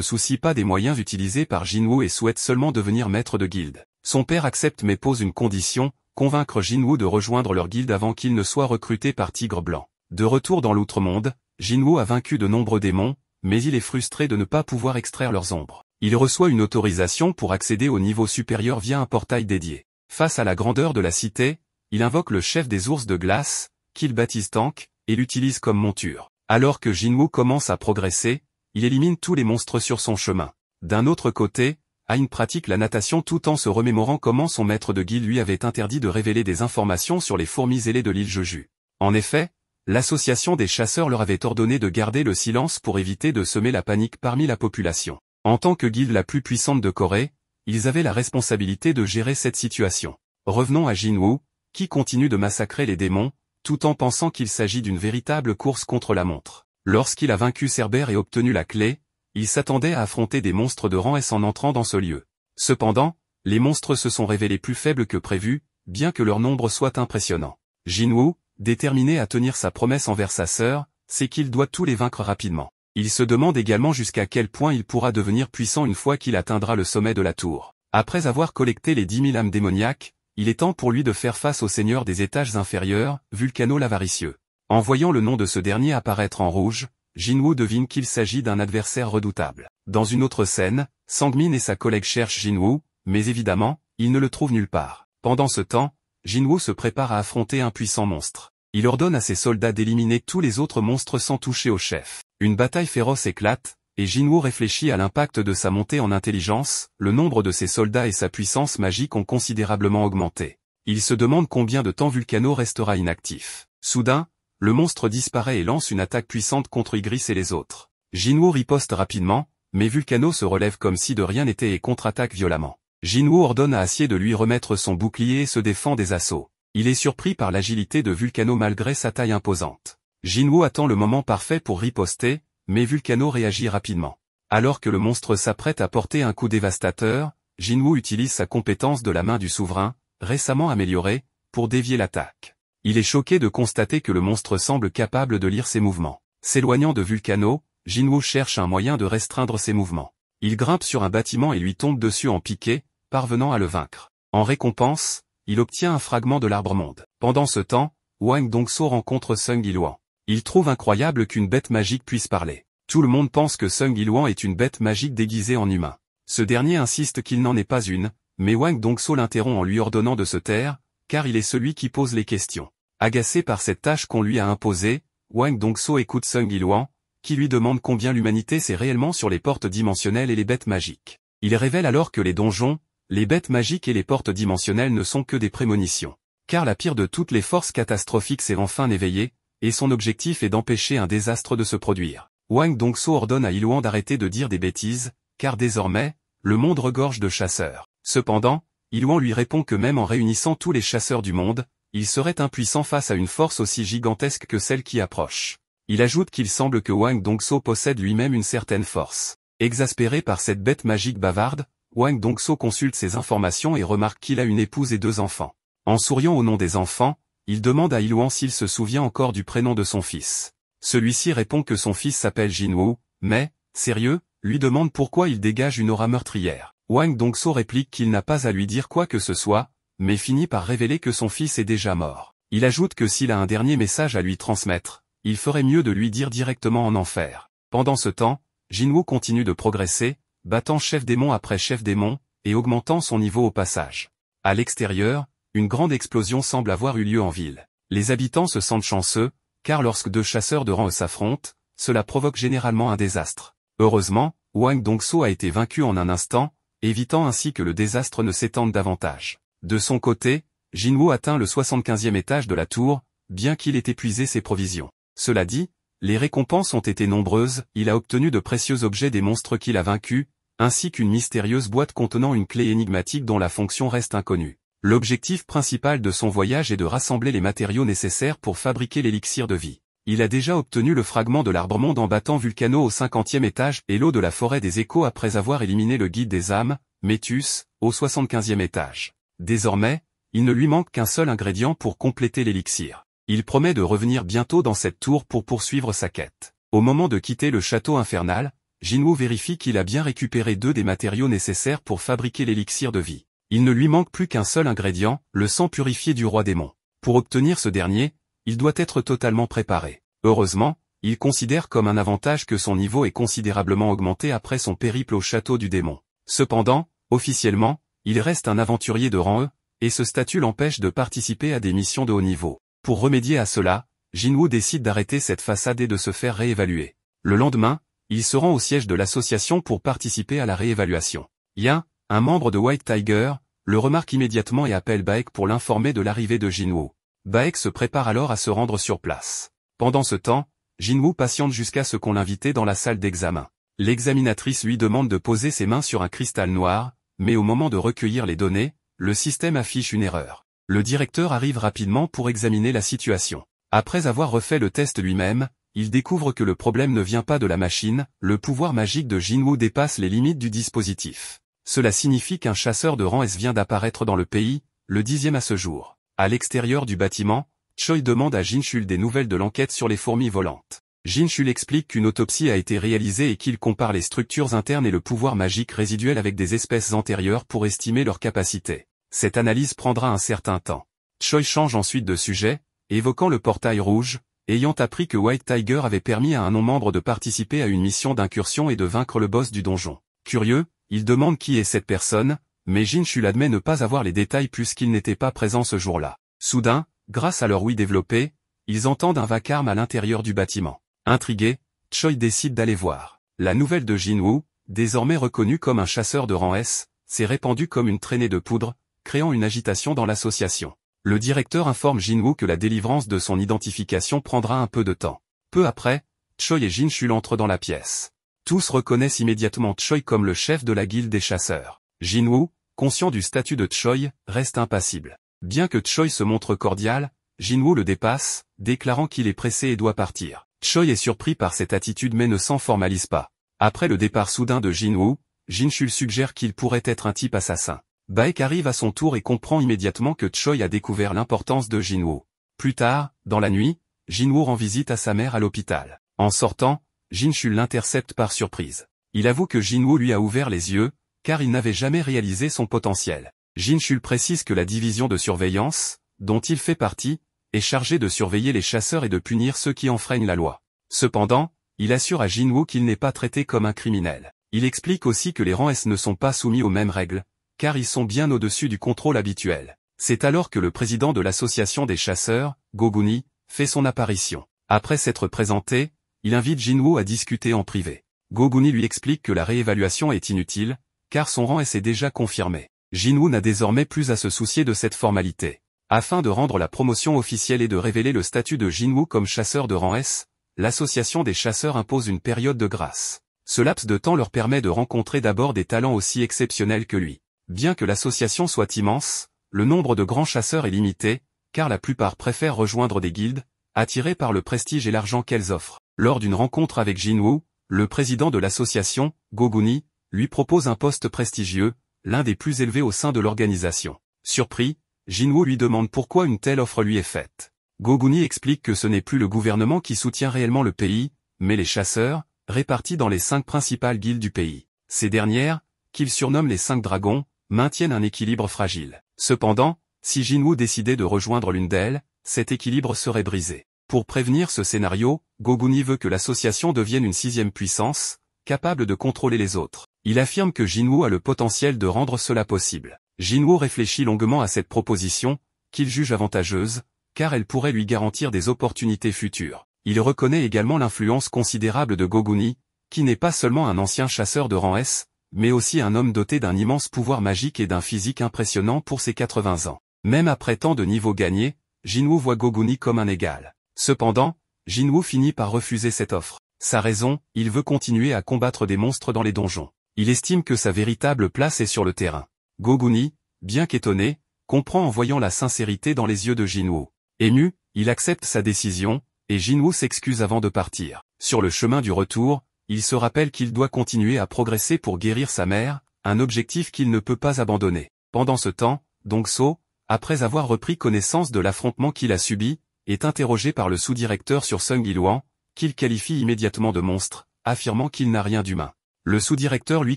soucie pas des moyens utilisés par Jin-Woo et souhaite seulement devenir maître de guilde. Son père accepte mais pose une condition, convaincre Jin-Woo de rejoindre leur guilde avant qu'il ne soit recruté par Tigre Blanc. De retour dans l'Outre-Monde, Jin-Woo a vaincu de nombreux démons, mais il est frustré de ne pas pouvoir extraire leurs ombres. Il reçoit une autorisation pour accéder au niveau supérieur via un portail dédié. Face à la grandeur de la cité, il invoque le chef des ours de glace, qu'il baptise Tank, et l'utilise comme monture. Alors que Jin-Woo commence à progresser, il élimine tous les monstres sur son chemin. D'un autre côté, Hein pratique la natation tout en se remémorant comment son maître de guilde lui avait interdit de révéler des informations sur les fourmis ailées de l'île Jeju. En effet, l'association des chasseurs leur avait ordonné de garder le silence pour éviter de semer la panique parmi la population. En tant que guilde la plus puissante de Corée, ils avaient la responsabilité de gérer cette situation. Revenons à Jin-Woo, qui continue de massacrer les démons, tout en pensant qu'il s'agit d'une véritable course contre la montre. Lorsqu'il a vaincu Cerbère et obtenu la clé, il s'attendait à affronter des monstres de rang S en entrant dans ce lieu. Cependant, les monstres se sont révélés plus faibles que prévu, bien que leur nombre soit impressionnant. Jin-Woo, déterminé à tenir sa promesse envers sa sœur, sait qu'il doit tous les vaincre rapidement. Il se demande également jusqu'à quel point il pourra devenir puissant une fois qu'il atteindra le sommet de la tour. Après avoir collecté les 10 000 âmes démoniaques, il est temps pour lui de faire face au seigneur des étages inférieurs, Vulcano l'Avaricieux. En voyant le nom de ce dernier apparaître en rouge, Jin-Woo devine qu'il s'agit d'un adversaire redoutable. Dans une autre scène, Sang-min et sa collègue cherchent Jin-Woo, mais évidemment, ils ne le trouvent nulle part. Pendant ce temps, Jin-Woo se prépare à affronter un puissant monstre. Il ordonne à ses soldats d'éliminer tous les autres monstres sans toucher au chef. Une bataille féroce éclate, et Jin-Woo réfléchit à l'impact de sa montée en intelligence, le nombre de ses soldats et sa puissance magique ont considérablement augmenté. Il se demande combien de temps Vulcano restera inactif. Soudain, le monstre disparaît et lance une attaque puissante contre Ygritte et les autres. Jin-Woo riposte rapidement, mais Vulcano se relève comme si de rien n'était et contre-attaque violemment. Jin-Woo ordonne à Acier de lui remettre son bouclier et se défend des assauts. Il est surpris par l'agilité de Vulcano malgré sa taille imposante. Jin-Woo attend le moment parfait pour riposter, mais Vulcano réagit rapidement. Alors que le monstre s'apprête à porter un coup dévastateur, Jin-Woo utilise sa compétence de la main du souverain, récemment améliorée, pour dévier l'attaque. Il est choqué de constater que le monstre semble capable de lire ses mouvements. S'éloignant de Vulcano, Jin-Woo cherche un moyen de restreindre ses mouvements. Il grimpe sur un bâtiment et lui tombe dessus en piqué, parvenant à le vaincre. En récompense, il obtient un fragment de l'arbre-monde. Pendant ce temps, Hwang Dong-so rencontre Sung Il-hwan. Il trouve incroyable qu'une bête magique puisse parler. Tout le monde pense que Sung Il-hwan est une bête magique déguisée en humain. Ce dernier insiste qu'il n'en est pas une, mais Hwang Dong-so l'interrompt en lui ordonnant de se taire, car il est celui qui pose les questions. Agacé par cette tâche qu'on lui a imposée, Hwang Dong-so écoute Sung Il-hwan, qui lui demande combien l'humanité sait réellement sur les portes dimensionnelles et les bêtes magiques. Il révèle alors que les donjons, les bêtes magiques et les portes dimensionnelles ne sont que des prémonitions. Car la pire de toutes les forces catastrophiques s'est enfin éveillée, et son objectif est d'empêcher un désastre de se produire. Hwang Dong-so ordonne à Il-hwan d'arrêter de dire des bêtises, car désormais, le monde regorge de chasseurs. Cependant, Il-hwan lui répond que même en réunissant tous les chasseurs du monde, il serait impuissant face à une force aussi gigantesque que celle qui approche. Il ajoute qu'il semble que Hwang Dong-so possède lui-même une certaine force. Exaspéré par cette bête magique bavarde, Hwang Dong-so consulte ses informations et remarque qu'il a une épouse et 2 enfants. En souriant au nom des enfants, il demande à Il-hwan s'il se souvient encore du prénom de son fils. Celui-ci répond que son fils s'appelle Jin-Woo, mais, sérieux, lui demande pourquoi il dégage une aura meurtrière. Hwang Dong-so réplique qu'il n'a pas à lui dire quoi que ce soit, mais finit par révéler que son fils est déjà mort. Il ajoute que s'il a un dernier message à lui transmettre, il ferait mieux de lui dire directement en enfer. Pendant ce temps, Jin-Woo continue de progresser, battant chef démon après chef démon, et augmentant son niveau au passage. À l'extérieur, une grande explosion semble avoir eu lieu en ville. Les habitants se sentent chanceux, car lorsque 2 chasseurs de rang s'affrontent, cela provoque généralement un désastre. Heureusement, Hwang Dong-so a été vaincu en un instant, évitant ainsi que le désastre ne s'étende davantage. De son côté, Jin-Woo atteint le 75e étage de la tour, bien qu'il ait épuisé ses provisions. Cela dit, les récompenses ont été nombreuses, il a obtenu de précieux objets des monstres qu'il a vaincus, ainsi qu'une mystérieuse boîte contenant une clé énigmatique dont la fonction reste inconnue. L'objectif principal de son voyage est de rassembler les matériaux nécessaires pour fabriquer l'élixir de vie. Il a déjà obtenu le fragment de l'arbre-monde en battant Vulcano au 50e étage et l'eau de la forêt des échos après avoir éliminé le guide des âmes, Métus, au 75e étage. Désormais, il ne lui manque qu'un seul ingrédient pour compléter l'élixir. Il promet de revenir bientôt dans cette tour pour poursuivre sa quête. Au moment de quitter le château infernal, Jinwoo vérifie qu'il a bien récupéré 2 des matériaux nécessaires pour fabriquer l'élixir de vie. Il ne lui manque plus qu'un seul ingrédient, le sang purifié du roi démon. Pour obtenir ce dernier, il doit être totalement préparé. Heureusement, il considère comme un avantage que son niveau est considérablement augmenté après son périple au château du démon. Cependant, officiellement, il reste un aventurier de rang E, et ce statut l'empêche de participer à des missions de haut niveau. Pour remédier à cela, Jinwoo décide d'arrêter cette façade et de se faire réévaluer. Le lendemain, il se rend au siège de l'association pour participer à la réévaluation. Yan, un membre de White Tiger, le remarque immédiatement et appelle Baek pour l'informer de l'arrivée de Jinwoo. Baek se prépare alors à se rendre sur place. Pendant ce temps, Jinwoo patiente jusqu'à ce qu'on l'invite dans la salle d'examen. L'examinatrice lui demande de poser ses mains sur un cristal noir, mais au moment de recueillir les données, le système affiche une erreur. Le directeur arrive rapidement pour examiner la situation. Après avoir refait le test lui-même, il découvre que le problème ne vient pas de la machine, le pouvoir magique de Jinwoo dépasse les limites du dispositif. Cela signifie qu'un chasseur de rang S vient d'apparaître dans le pays, le 10e à ce jour. À l'extérieur du bâtiment, Choi demande à Jinchul des nouvelles de l'enquête sur les fourmis volantes. Jinchul explique qu'une autopsie a été réalisée et qu'il compare les structures internes et le pouvoir magique résiduel avec des espèces antérieures pour estimer leur capacité. Cette analyse prendra un certain temps. Choi change ensuite de sujet, évoquant le portail rouge, ayant appris que White Tiger avait permis à un non-membre de participer à une mission d'incursion et de vaincre le boss du donjon. Curieux, il demande qui est cette personne, mais Jinchul admet ne pas avoir les détails puisqu'il n'était pas présent ce jour-là. Soudain, grâce à leur ouïe développée, ils entendent un vacarme à l'intérieur du bâtiment. Intrigué, Choi décide d'aller voir. La nouvelle de Jinwoo, désormais reconnu comme un chasseur de rang S, s'est répandue comme une traînée de poudre, créant une agitation dans l'association. Le directeur informe Jinwoo que la délivrance de son identification prendra un peu de temps. Peu après, Choi et Jinchul entrent dans la pièce. Tous reconnaissent immédiatement Choi comme le chef de la guilde des chasseurs. Jinwoo, conscient du statut de Choi, reste impassible. Bien que Choi se montre cordial, Jinwoo le dépasse, déclarant qu'il est pressé et doit partir. Choi est surpris par cette attitude mais ne s'en formalise pas. Après le départ soudain de Jinwoo, Jinchul suggère qu'il pourrait être un type assassin. Baek arrive à son tour et comprend immédiatement que Choi a découvert l'importance de Jinwoo. Plus tard, dans la nuit, Jinwoo rend visite à sa mère à l'hôpital. En sortant, Jinchul l'intercepte par surprise. Il avoue que Jinwoo lui a ouvert les yeux, car il n'avait jamais réalisé son potentiel. Jinchul précise que la division de surveillance, dont il fait partie, est chargée de surveiller les chasseurs et de punir ceux qui enfreignent la loi. Cependant, il assure à Jinwoo qu'il n'est pas traité comme un criminel. Il explique aussi que les rangs S ne sont pas soumis aux mêmes règles, car ils sont bien au-dessus du contrôle habituel. C'est alors que le président de l'association des chasseurs, Goguni, fait son apparition. Après s'être présenté, il invite Jinwoo à discuter en privé. Goguni lui explique que la réévaluation est inutile, car son rang S est déjà confirmé. Jinwoo n'a désormais plus à se soucier de cette formalité. Afin de rendre la promotion officielle et de révéler le statut de Jinwoo comme chasseur de rang S, l'association des chasseurs impose une période de grâce. Ce laps de temps leur permet de rencontrer d'abord des talents aussi exceptionnels que lui. Bien que l'association soit immense, le nombre de grands chasseurs est limité, car la plupart préfèrent rejoindre des guildes, attirés par le prestige et l'argent qu'elles offrent. Lors d'une rencontre avec Jinwoo, le président de l'association, Goguni, lui propose un poste prestigieux, l'un des plus élevés au sein de l'organisation. Surpris, Jinwoo lui demande pourquoi une telle offre lui est faite. Goguni explique que ce n'est plus le gouvernement qui soutient réellement le pays, mais les chasseurs, répartis dans les 5 principales guildes du pays. Ces dernières, qu'il surnomme les 5 dragons, maintiennent un équilibre fragile. Cependant, si Jinwoo décidait de rejoindre l'une d'elles, cet équilibre serait brisé. Pour prévenir ce scénario, Goguni veut que l'association devienne une 6e puissance, capable de contrôler les autres. Il affirme que Jinwoo a le potentiel de rendre cela possible. Jinwoo réfléchit longuement à cette proposition, qu'il juge avantageuse, car elle pourrait lui garantir des opportunités futures. Il reconnaît également l'influence considérable de Goguni, qui n'est pas seulement un ancien chasseur de rang S, mais aussi un homme doté d'un immense pouvoir magique et d'un physique impressionnant pour ses 80 ans. Même après tant de niveaux gagnés, Jinwoo voit Goguni comme un égal. Cependant, Jinwoo finit par refuser cette offre. Sa raison, il veut continuer à combattre des monstres dans les donjons. Il estime que sa véritable place est sur le terrain. Goguni, bien qu'étonné, comprend en voyant la sincérité dans les yeux de Jinwoo. Ému, il accepte sa décision, et Jinwoo s'excuse avant de partir. Sur le chemin du retour, il se rappelle qu'il doit continuer à progresser pour guérir sa mère, un objectif qu'il ne peut pas abandonner. Pendant ce temps, Dongso, après avoir repris connaissance de l'affrontement qu'il a subi, est interrogé par le sous-directeur sur Sung Yiluan, qu'il qualifie immédiatement de monstre, affirmant qu'il n'a rien d'humain. Le sous-directeur lui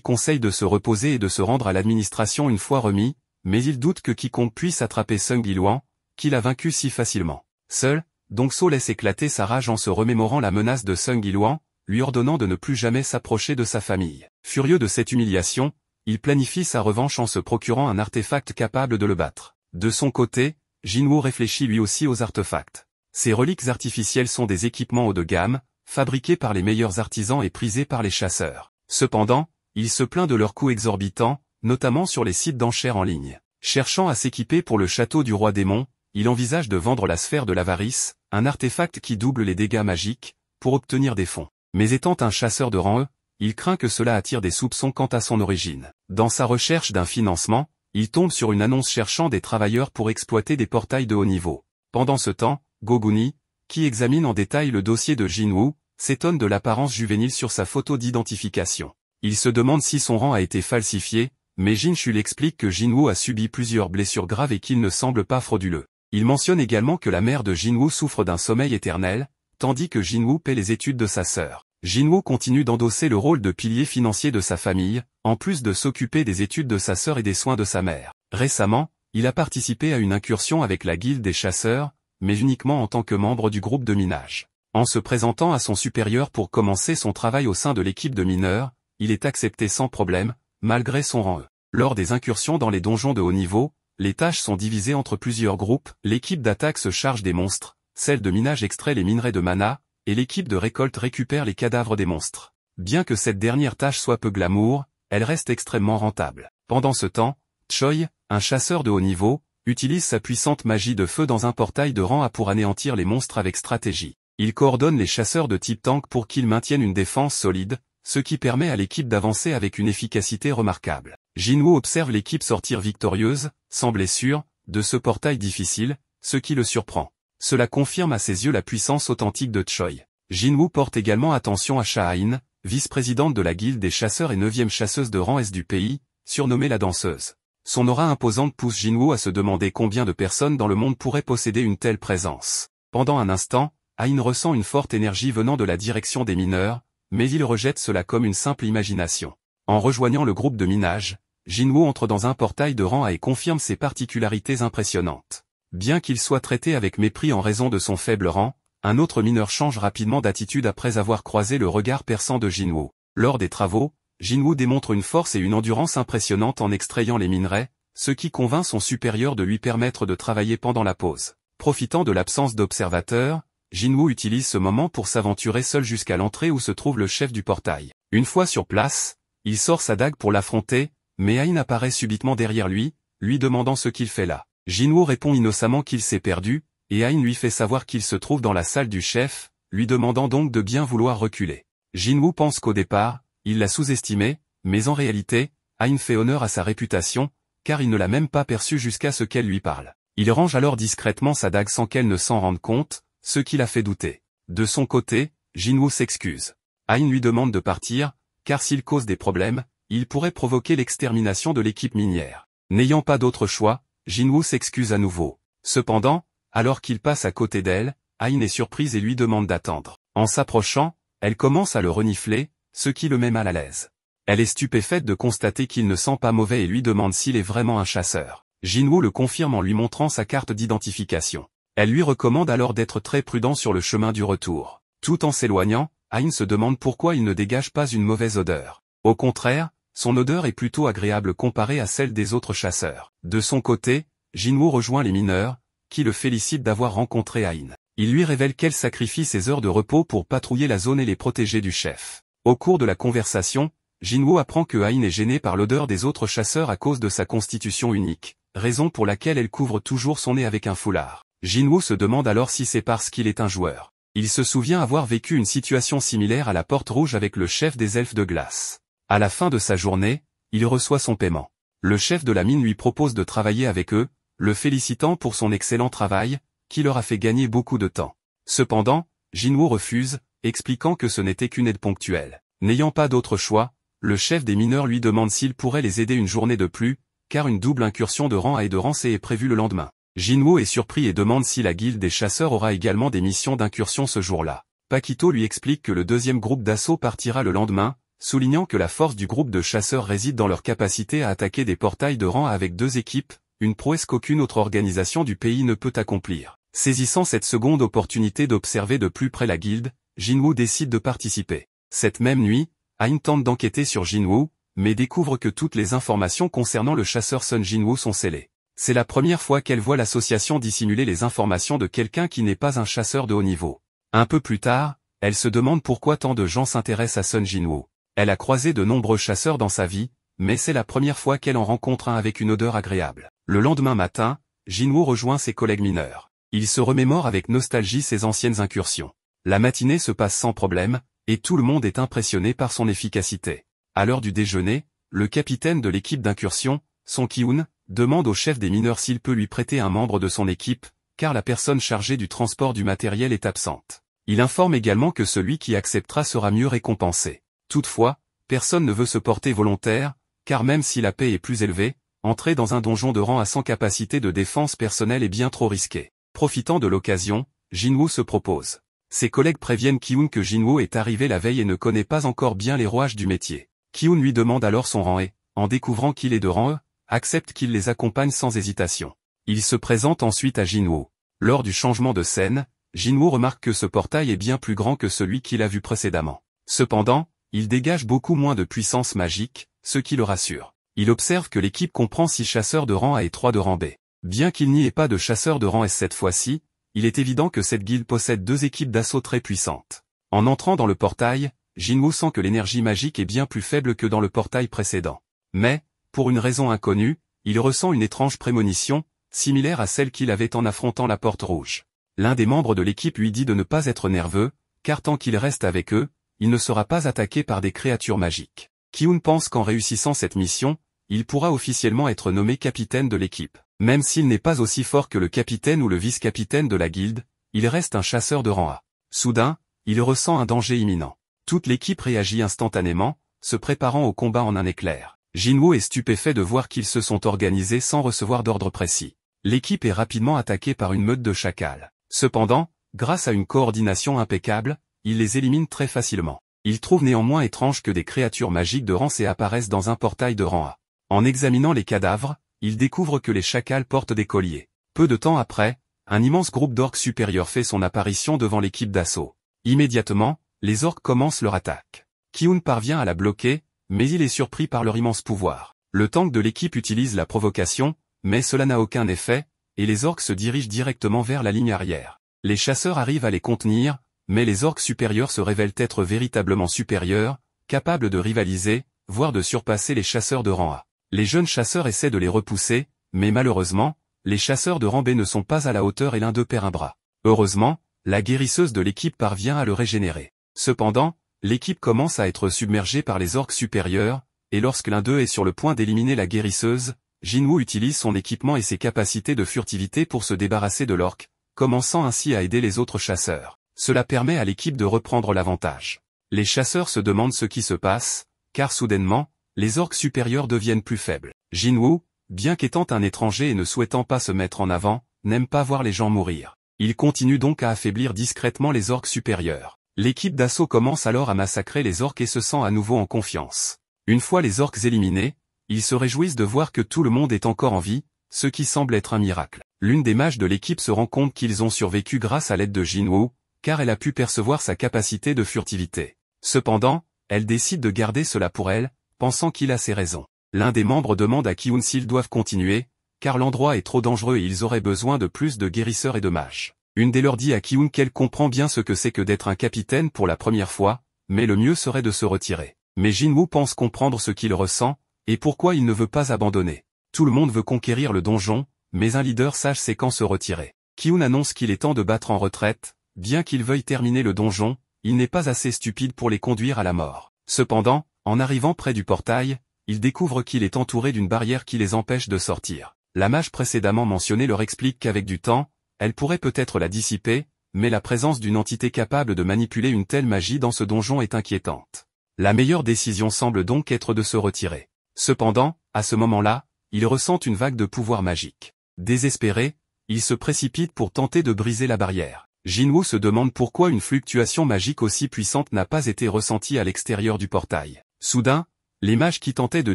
conseille de se reposer et de se rendre à l'administration une fois remis, mais il doute que quiconque puisse attraper Sung Yiluan, qu'il a vaincu si facilement. Seul, Dong So laisse éclater sa rage en se remémorant la menace de Sung Yiluan, lui ordonnant de ne plus jamais s'approcher de sa famille. Furieux de cette humiliation, il planifie sa revanche en se procurant un artefact capable de le battre. De son côté, Jinwoo réfléchit lui aussi aux artefacts. Ces reliques artificielles sont des équipements haut de gamme, fabriqués par les meilleurs artisans et prisés par les chasseurs. Cependant, il se plaint de leurs coûts exorbitants, notamment sur les sites d'enchères en ligne. Cherchant à s'équiper pour le château du roi démon, il envisage de vendre la sphère de l'avarice, un artefact qui double les dégâts magiques, pour obtenir des fonds. Mais étant un chasseur de rang E, il craint que cela attire des soupçons quant à son origine. Dans sa recherche d'un financement, il tombe sur une annonce cherchant des travailleurs pour exploiter des portails de haut niveau. Pendant ce temps, Goguni, qui examine en détail le dossier de Jinwoo, s'étonne de l'apparence juvénile sur sa photo d'identification. Il se demande si son rang a été falsifié, mais Jin Chul explique que Jinwoo a subi plusieurs blessures graves et qu'il ne semble pas frauduleux. Il mentionne également que la mère de Jinwoo souffre d'un sommeil éternel, tandis que Jinwoo paie les études de sa sœur. Jinwoo continue d'endosser le rôle de pilier financier de sa famille, en plus de s'occuper des études de sa sœur et des soins de sa mère. Récemment, il a participé à une incursion avec la guilde des chasseurs, mais uniquement en tant que membre du groupe de minage. En se présentant à son supérieur pour commencer son travail au sein de l'équipe de mineurs, il est accepté sans problème, malgré son rang E. Lors des incursions dans les donjons de haut niveau, les tâches sont divisées entre plusieurs groupes, l'équipe d'attaque se charge des monstres, celle de minage extrait les minerais de mana, et l'équipe de récolte récupère les cadavres des monstres. Bien que cette dernière tâche soit peu glamour, elle reste extrêmement rentable. Pendant ce temps, Choi, un chasseur de haut niveau, utilise sa puissante magie de feu dans un portail de rang A pour anéantir les monstres avec stratégie. Il coordonne les chasseurs de type tank pour qu'ils maintiennent une défense solide, ce qui permet à l'équipe d'avancer avec une efficacité remarquable. Jinwoo observe l'équipe sortir victorieuse, sans blessure, de ce portail difficile, ce qui le surprend. Cela confirme à ses yeux la puissance authentique de Choi. Jinwoo porte également attention à Cha-In, vice-présidente de la guilde des chasseurs et 9e chasseuse de rang S du pays, surnommée la danseuse. Son aura imposante pousse Jinwoo à se demander combien de personnes dans le monde pourraient posséder une telle présence. Pendant un instant, Ain ressent une forte énergie venant de la direction des mineurs, mais il rejette cela comme une simple imagination. En rejoignant le groupe de minage, Jinwoo entre dans un portail de rang A et confirme ses particularités impressionnantes. Bien qu'il soit traité avec mépris en raison de son faible rang, un autre mineur change rapidement d'attitude après avoir croisé le regard perçant de Jinwoo. Lors des travaux, Jinwoo démontre une force et une endurance impressionnantes en extrayant les minerais, ce qui convainc son supérieur de lui permettre de travailler pendant la pause. Profitant de l'absence d'observateurs, Jinwoo utilise ce moment pour s'aventurer seul jusqu'à l'entrée où se trouve le chef du portail. Une fois sur place, il sort sa dague pour l'affronter, mais Ain apparaît subitement derrière lui demandant ce qu'il fait là. Jinwoo répond innocemment qu'il s'est perdu, et Ain lui fait savoir qu'il se trouve dans la salle du chef, lui demandant donc de bien vouloir reculer. Jinwoo pense qu'au départ, il l'a sous-estimé, mais en réalité, Ain fait honneur à sa réputation, car il ne l'a même pas perçue jusqu'à ce qu'elle lui parle. Il range alors discrètement sa dague sans qu'elle ne s'en rende compte, ce qui l'a fait douter. De son côté, Jinwoo s'excuse. Ain lui demande de partir, car s'il cause des problèmes, il pourrait provoquer l'extermination de l'équipe minière. N'ayant pas d'autre choix, Jinwoo s'excuse à nouveau. Cependant, alors qu'il passe à côté d'elle, Ain est surprise et lui demande d'attendre. En s'approchant, elle commence à le renifler, ce qui le met mal à l'aise. Elle est stupéfaite de constater qu'il ne sent pas mauvais et lui demande s'il est vraiment un chasseur. Jinwoo le confirme en lui montrant sa carte d'identification. Elle lui recommande alors d'être très prudent sur le chemin du retour. Tout en s'éloignant, Ain se demande pourquoi il ne dégage pas une mauvaise odeur. Au contraire, son odeur est plutôt agréable comparée à celle des autres chasseurs. De son côté, Jinwoo rejoint les mineurs, qui le félicitent d'avoir rencontré Ain. Il lui révèle qu'elle sacrifie ses heures de repos pour patrouiller la zone et les protéger du chef. Au cours de la conversation, Jinwoo apprend que Ain est gênée par l'odeur des autres chasseurs à cause de sa constitution unique, raison pour laquelle elle couvre toujours son nez avec un foulard. Jinwoo se demande alors si c'est parce qu'il est un joueur. Il se souvient avoir vécu une situation similaire à la Porte Rouge avec le chef des elfes de glace. À la fin de sa journée, il reçoit son paiement. Le chef de la mine lui propose de travailler avec eux, le félicitant pour son excellent travail, qui leur a fait gagner beaucoup de temps. Cependant, Jinwoo refuse, expliquant que ce n'était qu'une aide ponctuelle. N'ayant pas d'autre choix, le chef des mineurs lui demande s'il pourrait les aider une journée de plus, car une double incursion de rang A et de rang C est prévue le lendemain. Jinwoo est surpris et demande si la guilde des chasseurs aura également des missions d'incursion ce jour-là. Paquito lui explique que le deuxième groupe d'assaut partira le lendemain, soulignant que la force du groupe de chasseurs réside dans leur capacité à attaquer des portails de rang avec 2 équipes, une prouesse qu'aucune autre organisation du pays ne peut accomplir. Saisissant cette seconde opportunité d'observer de plus près la guilde, Jinwoo décide de participer. Cette même nuit, Ain tente d'enquêter sur Jinwoo, mais découvre que toutes les informations concernant le chasseur Sun Jinwoo sont scellées. C'est la première fois qu'elle voit l'association dissimuler les informations de quelqu'un qui n'est pas un chasseur de haut niveau. Un peu plus tard, elle se demande pourquoi tant de gens s'intéressent à Sun Jinwoo. Elle a croisé de nombreux chasseurs dans sa vie, mais c'est la première fois qu'elle en rencontre un avec une odeur agréable. Le lendemain matin, Jinwoo rejoint ses collègues mineurs. Il se remémore avec nostalgie ses anciennes incursions. La matinée se passe sans problème, et tout le monde est impressionné par son efficacité. À l'heure du déjeuner, le capitaine de l'équipe d'incursion, Song Ki-hoon, demande au chef des mineurs s'il peut lui prêter un membre de son équipe, car la personne chargée du transport du matériel est absente. Il informe également que celui qui acceptera sera mieux récompensé. Toutefois, personne ne veut se porter volontaire, car même si la paie est plus élevée, entrer dans un donjon de rang à 100 capacités de défense personnelle est bien trop risqué. Profitant de l'occasion, Jinwoo se propose. Ses collègues préviennent Ki-hoon que Jinwoo est arrivé la veille et ne connaît pas encore bien les rouages du métier. Ki-hoon lui demande alors son rang et, en découvrant qu'il est de rang E, accepte qu'il les accompagne sans hésitation. Il se présente ensuite à Jinwoo. Lors du changement de scène, Jinwoo remarque que ce portail est bien plus grand que celui qu'il a vu précédemment. Cependant, il dégage beaucoup moins de puissance magique, ce qui le rassure. Il observe que l'équipe comprend 6 chasseurs de rang A et 3 de rang B. Bien qu'il n'y ait pas de chasseurs de rang S cette fois-ci, il est évident que cette guilde possède 2 équipes d'assaut très puissantes. En entrant dans le portail, Jinwoo sent que l'énergie magique est bien plus faible que dans le portail précédent. Mais, pour une raison inconnue, il ressent une étrange prémonition, similaire à celle qu'il avait en affrontant la porte rouge. L'un des membres de l'équipe lui dit de ne pas être nerveux, car tant qu'il reste avec eux, il ne sera pas attaqué par des créatures magiques. Ki-hoon pense qu'en réussissant cette mission, il pourra officiellement être nommé capitaine de l'équipe. Même s'il n'est pas aussi fort que le capitaine ou le vice-capitaine de la guilde, il reste un chasseur de rang A. Soudain, il ressent un danger imminent. Toute l'équipe réagit instantanément, se préparant au combat en un éclair. Jinwoo est stupéfait de voir qu'ils se sont organisés sans recevoir d'ordre précis. L'équipe est rapidement attaquée par une meute de chacals. Cependant, grâce à une coordination impeccable, il les élimine très facilement. Il trouve néanmoins étrange que des créatures magiques de rang C apparaissent dans un portail de rang A. En examinant les cadavres, il découvre que les chacals portent des colliers. Peu de temps après, un immense groupe d'orques supérieurs fait son apparition devant l'équipe d'assaut. Immédiatement, les orques commencent leur attaque. Ki-hoon parvient à la bloquer, mais il est surpris par leur immense pouvoir. Le tank de l'équipe utilise la provocation, mais cela n'a aucun effet, et les orques se dirigent directement vers la ligne arrière. Les chasseurs arrivent à les contenir, mais les orques supérieurs se révèlent être véritablement supérieurs, capables de rivaliser, voire de surpasser les chasseurs de rang A. Les jeunes chasseurs essaient de les repousser, mais malheureusement, les chasseurs de rang B ne sont pas à la hauteur et l'un d'eux perd un bras. Heureusement, la guérisseuse de l'équipe parvient à le régénérer. Cependant, l'équipe commence à être submergée par les orques supérieurs, et lorsque l'un d'eux est sur le point d'éliminer la guérisseuse, Jinwoo utilise son équipement et ses capacités de furtivité pour se débarrasser de l'orque, commençant ainsi à aider les autres chasseurs. Cela permet à l'équipe de reprendre l'avantage. Les chasseurs se demandent ce qui se passe, car soudainement, les orques supérieurs deviennent plus faibles. Jinwoo, bien qu'étant un étranger et ne souhaitant pas se mettre en avant, n'aime pas voir les gens mourir. Il continue donc à affaiblir discrètement les orques supérieurs. L'équipe d'assaut commence alors à massacrer les orques et se sent à nouveau en confiance. Une fois les orques éliminés, ils se réjouissent de voir que tout le monde est encore en vie, ce qui semble être un miracle. L'une des mages de l'équipe se rend compte qu'ils ont survécu grâce à l'aide de Jinwoo, car elle a pu percevoir sa capacité de furtivité. Cependant, elle décide de garder cela pour elle, pensant qu'il a ses raisons. L'un des membres demande à Ki-hoon s'ils doivent continuer, car l'endroit est trop dangereux et ils auraient besoin de plus de guérisseurs et de mages. Une des leur dit à Ki-hoon qu'elle comprend bien ce que c'est que d'être un capitaine pour la première fois, mais le mieux serait de se retirer. Mais Jinwoo pense comprendre ce qu'il ressent, et pourquoi il ne veut pas abandonner. Tout le monde veut conquérir le donjon, mais un leader sage sait quand se retirer. Ki-hoon annonce qu'il est temps de battre en retraite, bien qu'il veuille terminer le donjon, il n'est pas assez stupide pour les conduire à la mort. Cependant, en arrivant près du portail, il découvre qu'il est entouré d'une barrière qui les empêche de sortir. La mage précédemment mentionnée leur explique qu'avec du temps, elle pourrait peut-être la dissiper, mais la présence d'une entité capable de manipuler une telle magie dans ce donjon est inquiétante. La meilleure décision semble donc être de se retirer. Cependant, à ce moment-là, il ressent une vague de pouvoir magique. Désespéré, il se précipite pour tenter de briser la barrière. Jinwoo se demande pourquoi une fluctuation magique aussi puissante n'a pas été ressentie à l'extérieur du portail. Soudain, les mages qui tentaient de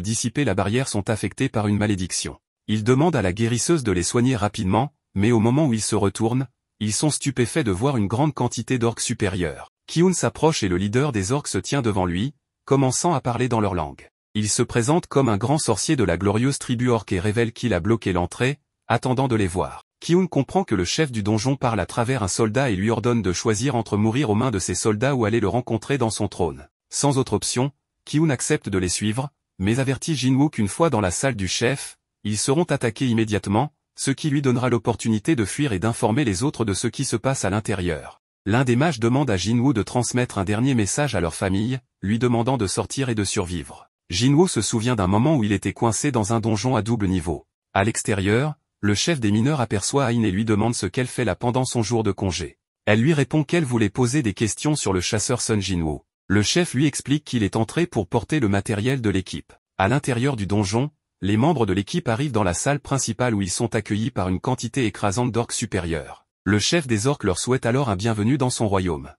dissiper la barrière sont affectés par une malédiction. Il demande à la guérisseuse de les soigner rapidement, mais au moment où ils se retournent, ils sont stupéfaits de voir une grande quantité d'orques supérieurs. Kyun s'approche et le leader des orques se tient devant lui, commençant à parler dans leur langue. Il se présente comme un grand sorcier de la glorieuse tribu orque et révèle qu'il a bloqué l'entrée, attendant de les voir. Kyun comprend que le chef du donjon parle à travers un soldat et lui ordonne de choisir entre mourir aux mains de ses soldats ou aller le rencontrer dans son trône. Sans autre option, Kyun accepte de les suivre, mais avertit Jinwoo qu'une fois dans la salle du chef, ils seront attaqués immédiatement, ce qui lui donnera l'opportunité de fuir et d'informer les autres de ce qui se passe à l'intérieur. L'un des mages demande à Jinwoo de transmettre un dernier message à leur famille, lui demandant de sortir et de survivre. Jinwoo se souvient d'un moment où il était coincé dans un donjon à double niveau. À l'extérieur, le chef des mineurs aperçoit Ain et lui demande ce qu'elle fait là pendant son jour de congé. Elle lui répond qu'elle voulait poser des questions sur le chasseur Sun Jinwoo. Le chef lui explique qu'il est entré pour porter le matériel de l'équipe. À l'intérieur du donjon, les membres de l'équipe arrivent dans la salle principale où ils sont accueillis par une quantité écrasante d'orques supérieurs. Le chef des orques leur souhaite alors un bienvenu dans son royaume.